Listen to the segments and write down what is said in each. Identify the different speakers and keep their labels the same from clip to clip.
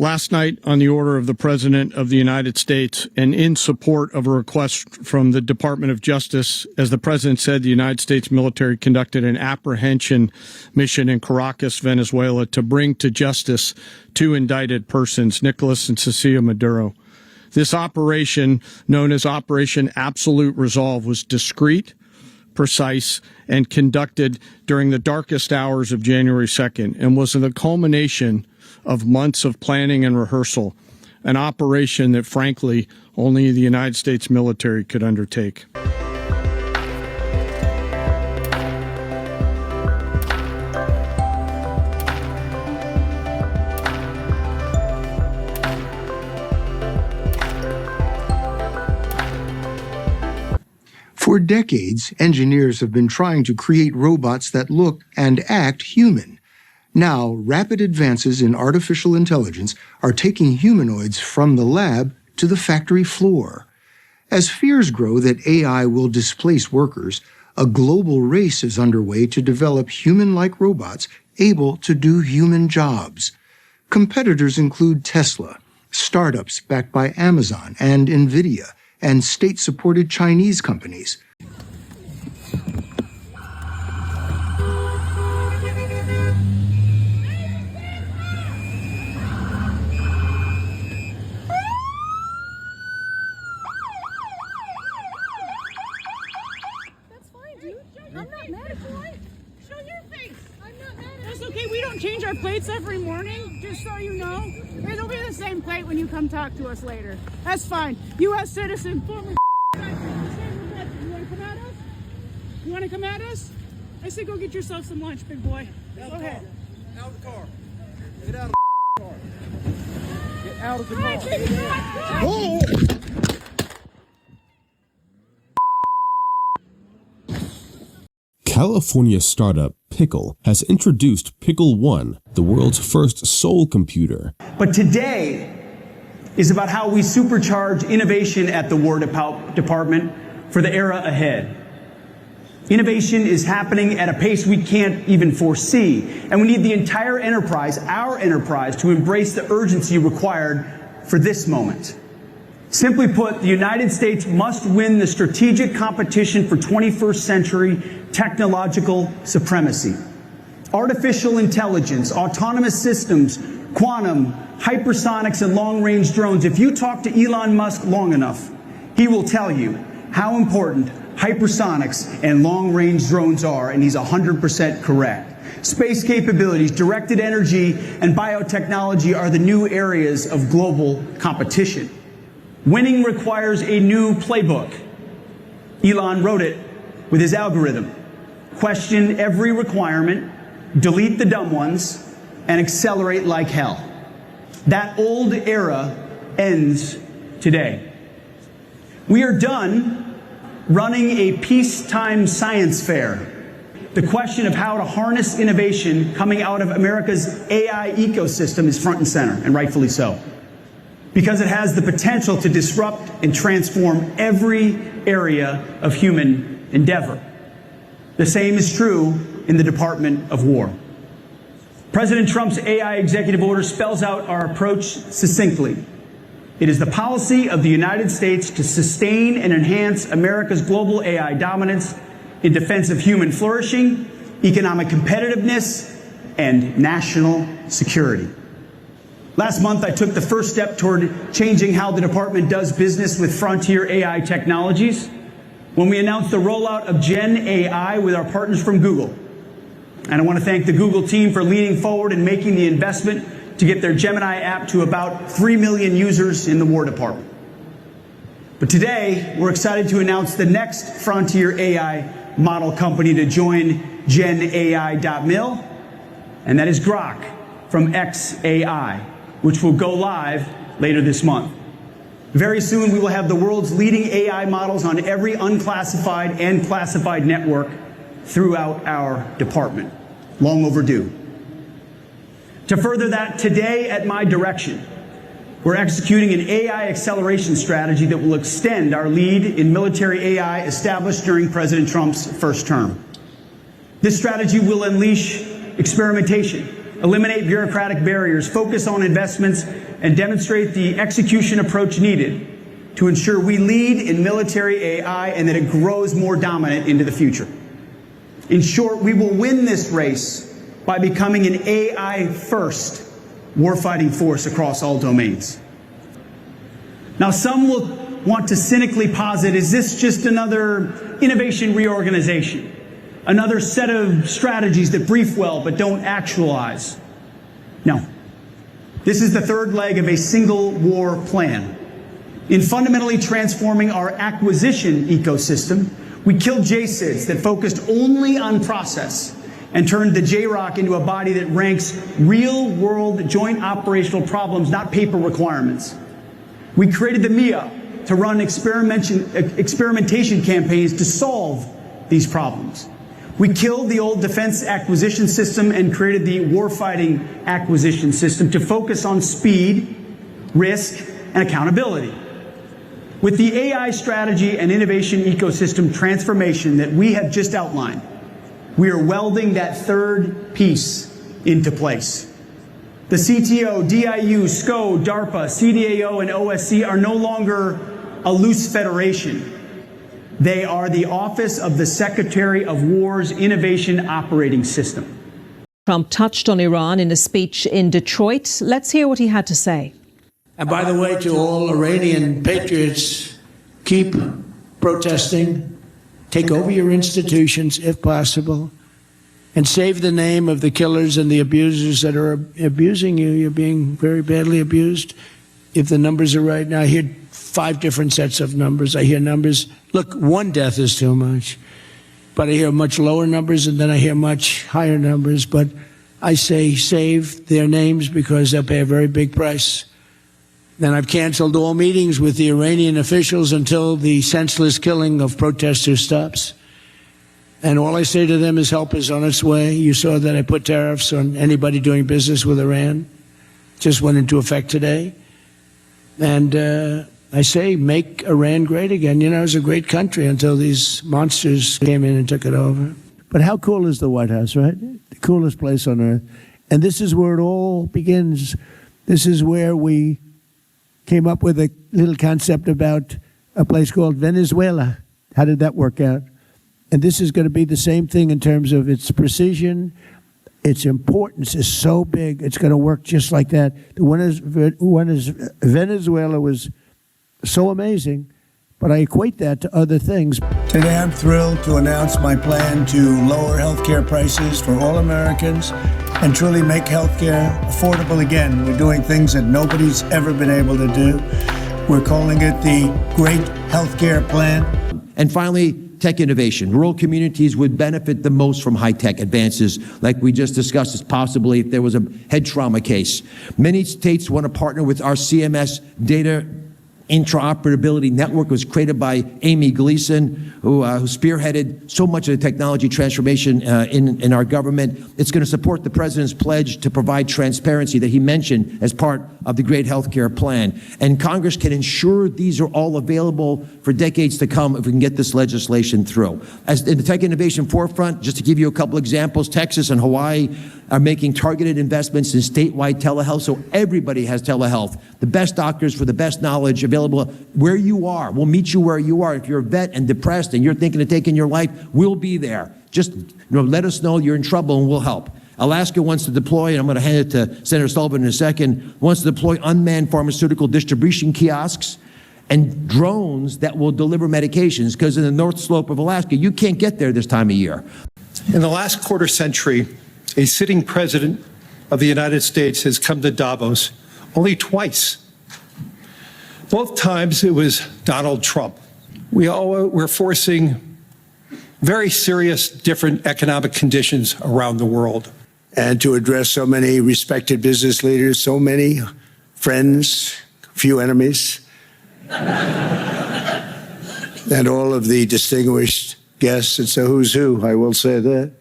Speaker 1: Last night, on the order of the President of the United States and in support of a request from the Department of Justice, as the President said, the United States military conducted an apprehension mission in Caracas, Venezuela, to bring to justice two indicted persons, Nicolas and Cecilia Maduro. This operation, known as Operation Absolute Resolve, was discreet, precise, and conducted during the darkest hours of January 2nd and was the culmination of months of planning and rehearsal, an operation that, frankly, only the United States military could undertake.
Speaker 2: For decades, engineers have been trying to create robots that look and act human. Now, rapid advances in artificial intelligence are taking humanoids from the lab to the factory floor. As fears grow that AI will displace workers, a global race is underway to develop human-like robots able to do human jobs. Competitors include Tesla, startups backed by Amazon and NVIDIA, and state-supported Chinese companies.
Speaker 3: Change our plates every morning, just so you know. It'll be the same plate when you come talk to us later. That's fine. U.S. citizen, former. You want to come at us? You want to come at us? I say go get yourself some lunch, big boy. Go ahead.
Speaker 4: Out of the car. Get out of the car. Get out of the car.
Speaker 2: Whoa!
Speaker 5: California startup Pickle has introduced Pickle One, the world's first soul computer.
Speaker 6: But today is about how we supercharge innovation at the War Department for the era ahead. Innovation is happening at a pace we can't even foresee, and we need the entire enterprise, our enterprise, to embrace the urgency required for this moment. Simply put, the United States must win the strategic competition for 21st century technological supremacy. Artificial intelligence, autonomous systems, quantum, hypersonics, and long-range drones. If you talk to Elon Musk long enough, he will tell you how important hypersonics and long-range drones are, and he's 100% correct. Space capabilities, directed energy, and biotechnology are the new areas of global competition. Winning requires a new playbook. Elon wrote it with his algorithm. Question every requirement, delete the dumb ones, and accelerate like hell. That old era ends today. We are done running a peacetime science fair. The question of how to harness innovation coming out of America's AI ecosystem is front and center, and rightfully so, because it has the potential to disrupt and transform every area of human endeavor. The same is true in the Department of War. President Trump's AI executive order spells out our approach succinctly. It is the policy of the United States to sustain and enhance America's global AI dominance in defense of human flourishing, economic competitiveness, and national security. Last month, I took the first step toward changing how the department does business with frontier AI technologies when we announced the rollout of Gen AI with our partners from Google. And I want to thank the Google team for leaning forward and making the investment to get their Gemini app to about 3 million users in the War Department. But today, we're excited to announce the next frontier AI model company to join GenAI.mil, and that is Grok from xAI, which will go live later this month. Very soon, we will have the world's leading AI models on every unclassified and classified network throughout our department. Long overdue. To further that, today at my direction, we're executing an AI acceleration strategy that will extend our lead in military AI established during President Trump's first term. This strategy will unleash experimentation, eliminate bureaucratic barriers, focus on investments and demonstrate the execution approach needed to ensure we lead in military AI and that it grows more dominant into the future. In short, we will win this race by becoming an AI-first warfighting force across all domains. Now, some will want to cynically posit, is this just another innovation reorganization? Another set of strategies that brief well but don't actualize? No. This is the third leg of a single war plan. In fundamentally transforming our acquisition ecosystem, we killed JSIDs that focused only on process and turned the JROC into a body that ranks real-world joint operational problems, not paper requirements. We created the MIA to run experimentation campaigns to solve these problems. We killed the old defense acquisition system and created the warfighting acquisition system to focus on speed, risk, and accountability. With the AI strategy and innovation ecosystem transformation that we have just outlined, we are welding that third piece into place. The CTO, DIU, SCO, DARPA, CDAO, and OSC are no longer a loose federation. They are the Office of the Secretary of War's Innovation Operating System.
Speaker 7: Trump touched on Iran in a speech in Detroit. Let's hear what he had to say.
Speaker 8: And by the way, to all Iranian patriots, keep protesting, take over your institutions if possible, and save the name of the killers and the abusers that are abusing you. You're being very badly abused. If the numbers are right now, I hear 5 different sets of numbers. I hear numbers. Look, 1 death is too much. But I hear much lower numbers, and then I hear much higher numbers. But I say save their names because they'll pay a very big price. Then I've canceled all meetings with the Iranian officials until the senseless killing of protesters stops. And all I say to them is help is on its way. You saw that I put tariffs on anybody doing business with Iran. Just went into effect today. And I say make Iran great again. You know, it was a great country until these monsters came in and took it over. But how cool is the White House, right? The coolest place on earth. And this is where it all begins. This is where we came up with a little concept about a place called Venezuela. How did that work out? And this is going to be the same thing in terms of its precision. Its importance is so big, it's going to work just like that. Venezuela was so amazing, but I equate that to other things. Today I'm thrilled to announce my plan to lower healthcare prices for all Americans and truly make healthcare affordable again. We're doing things that nobody's ever been able to do. We're calling it the Great Healthcare Plan.
Speaker 9: And finally, tech innovation. Rural communities would benefit the most from high-tech advances, like we just discussed, as possibly if there was a head trauma case. Many states want to partner with our CMS data interoperability network. Was created by Amy Gleason, who spearheaded so much of the technology transformation in our government. It's going to support the president's pledge to provide transparency that he mentioned as part of the Great Healthcare Plan. And Congress can ensure these are all available for decades to come if we can get this legislation through. As in the tech innovation forefront, just to give you a couple examples, Texas and Hawaii are making targeted investments in statewide telehealth, so everybody has telehealth. The best doctors for the best knowledge available where you are. We'll meet you where you are. If you're a vet and depressed and you're thinking of taking your life, we'll be there. Just let us know you're in trouble and we'll help. Alaska wants to deploy, and I'm going to hand it to Senator Sullivan in a second, wants to deploy unmanned pharmaceutical distribution kiosks and drones that will deliver medications, because in the North Slope of Alaska, you can't get there this time of year.
Speaker 10: In the last quarter century, a sitting president of the United States has come to Davos only twice. Both times it was Donald Trump. We're forcing very serious different economic conditions around the world.
Speaker 8: And to address so many respected business leaders, so many friends, few enemies, and all of the distinguished guests. It's a who's who, I will say that.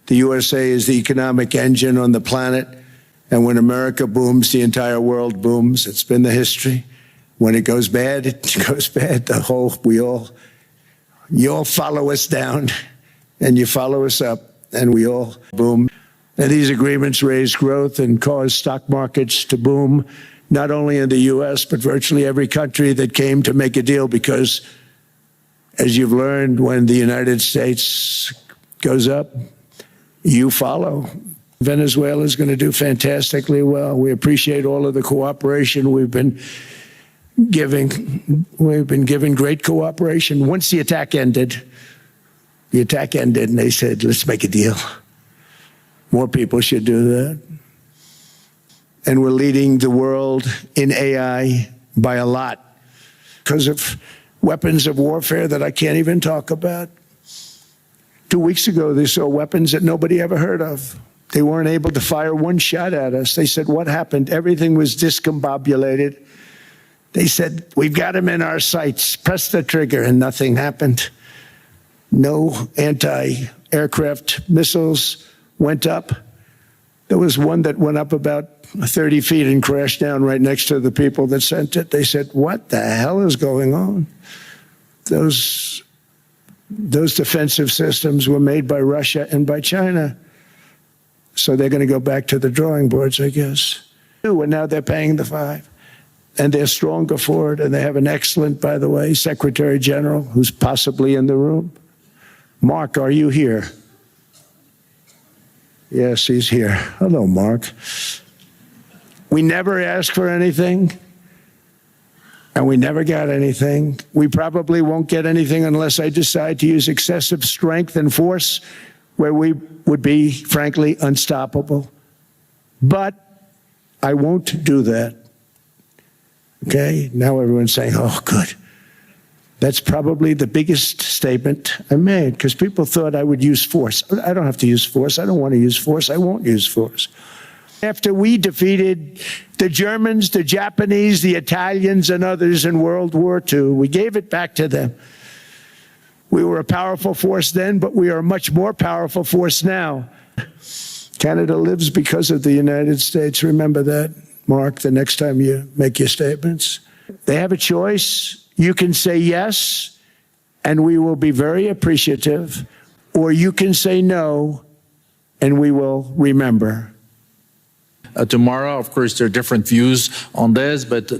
Speaker 8: The USA is the economic engine on the planet, and when America booms, the entire world booms. It's been the history. When it goes bad, it goes bad. You all follow us down, and you follow us up, and we all boom. And these agreements raise growth and cause stock markets to boom. not only in the U.S., but virtually every country that came to make a deal, because, as you've learned, when the United States goes up, you follow. Venezuela is going to do fantastically well. We appreciate all of the cooperation we've been giving. We've been giving great cooperation. Once the attack ended, and they said, let's make a deal. More people should do that. And we're leading the world in AI by a lot because of weapons of warfare that I can't even talk about. 2 weeks ago, they saw weapons that nobody ever heard of. They weren't able to fire one shot at us. They said, what happened? Everything was discombobulated. They said, we've got them in our sights. Press the trigger, and nothing happened. No anti-aircraft missiles went up. There was one that went up about 30 feet and crashed down right next to the people that sent it. They said, what the hell is going on? Those defensive systems were made by Russia and by China. So they're going to go back to the drawing boards, I guess. And now they're paying the $5. And they're stronger for it. And they have an excellent, by the way, Secretary General who's possibly in the room. Mark, are you here? Yes, he's here. Hello, Mark. We never asked for anything, and we never got anything. We probably won't get anything unless I decide to use excessive strength and force, where we would be, frankly, unstoppable. But I won't do that. Okay? Now everyone's saying, oh, good. That's probably the biggest statement I made, because people thought I would use force. I don't have to use force. I don't want to use force. I won't use force. After we defeated the Germans, the Japanese, the Italians, and others in World War II, we gave it back to them. We were a powerful force then, but we are a much more powerful force now. Canada lives because of the United States. Remember that, Mark, the next time you make your statements. They have a choice. You can say yes, and we will be very appreciative, or you can say no, and we will remember.
Speaker 11: Tomorrow, of course, there are different views on this, but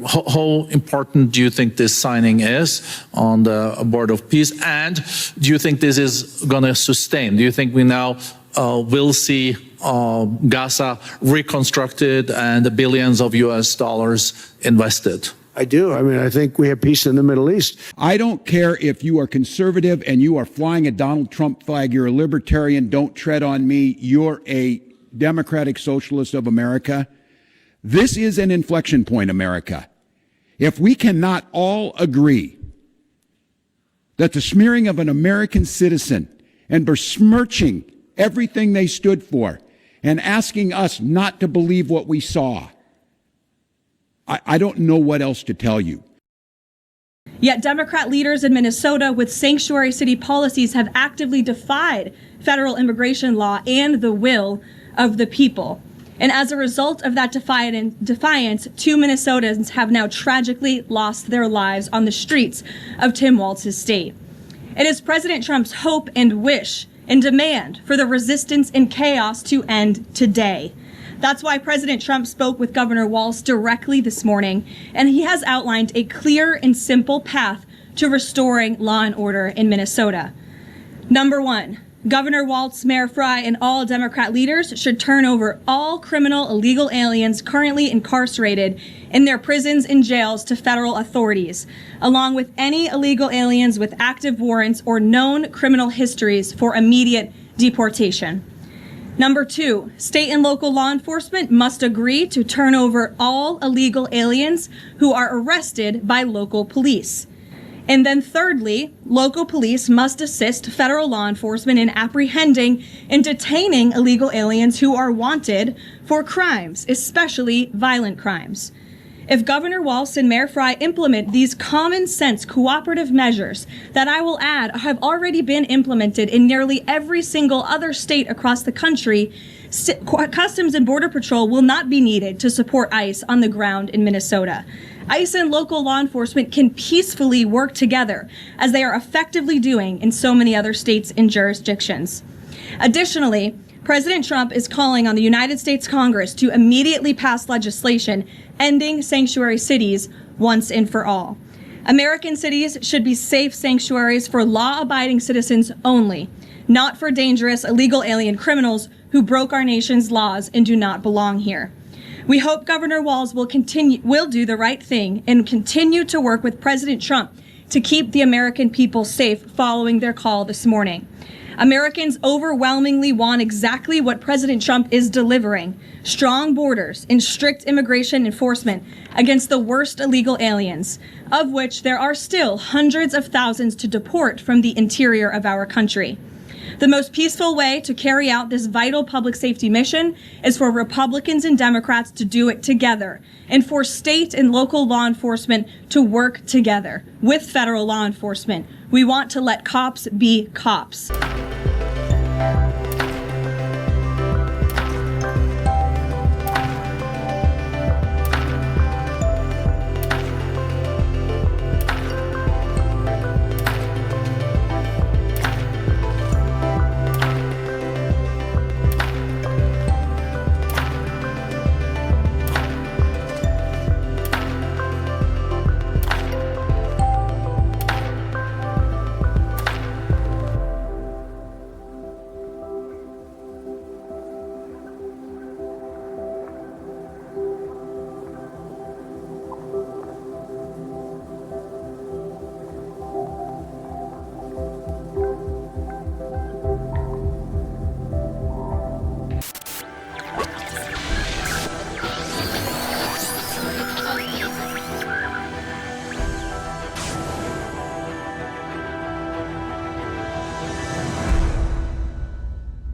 Speaker 11: how important do you think this signing is on the Board of Peace? And do you think this is going to sustain? Do you think we now will see Gaza reconstructed and the billions of US dollars invested?
Speaker 8: I do. I mean, I think we have peace in the Middle East.
Speaker 12: I don't care if you are conservative and you are flying a Donald Trump flag. You're a libertarian. Don't tread on me. You're a Democratic Socialist of America. This is an inflection point, America. If we cannot all agree that the smearing of an American citizen and besmirching everything they stood for and asking us not to believe what we saw, I don't know what else to tell you.
Speaker 13: Yet Democrat leaders in Minnesota with sanctuary city policies have actively defied federal immigration law and the will of the people. And as a result of that defiance, 2 Minnesotans have now tragically lost their lives on the streets of Tim Walz's state. It is President Trump's hope and wish and demand for the resistance and chaos to end today. That's why President Trump spoke with Governor Walz directly this morning, and he has outlined a clear and simple path to restoring law and order in Minnesota. Number 1, Governor Walz, Mayor Frey, and all Democrat leaders should turn over all criminal illegal aliens currently incarcerated in their prisons and jails to federal authorities, along with any illegal aliens with active warrants or known criminal histories for immediate deportation. Number 2, state and local law enforcement must agree to turn over all illegal aliens who are arrested by local police. And then thirdly, local police must assist federal law enforcement in apprehending and detaining illegal aliens who are wanted for crimes, especially violent crimes. If Governor Walz and Mayor Frey implement these common sense cooperative measures that I will add have already been implemented in nearly every single other state across the country, Customs and Border Patrol will not be needed to support ICE on the ground in Minnesota. ICE and local law enforcement can peacefully work together, as they are effectively doing in so many other states and jurisdictions. Additionally, President Trump is calling on the United States Congress to immediately pass legislation ending sanctuary cities once and for all. American cities should be safe sanctuaries for law-abiding citizens only, not for dangerous illegal alien criminals who broke our nation's laws and do not belong here. We hope Governor Walz will do the right thing and continue to work with President Trump to keep the American people safe following their call this morning. Americans overwhelmingly want exactly what President Trump is delivering: strong borders and strict immigration enforcement against the worst illegal aliens, of which there are still hundreds of thousands to deport from the interior of our country. The most peaceful way to carry out this vital public safety mission is for Republicans and Democrats to do it together, and for state and local law enforcement to work together with federal law enforcement. We want to let cops be cops.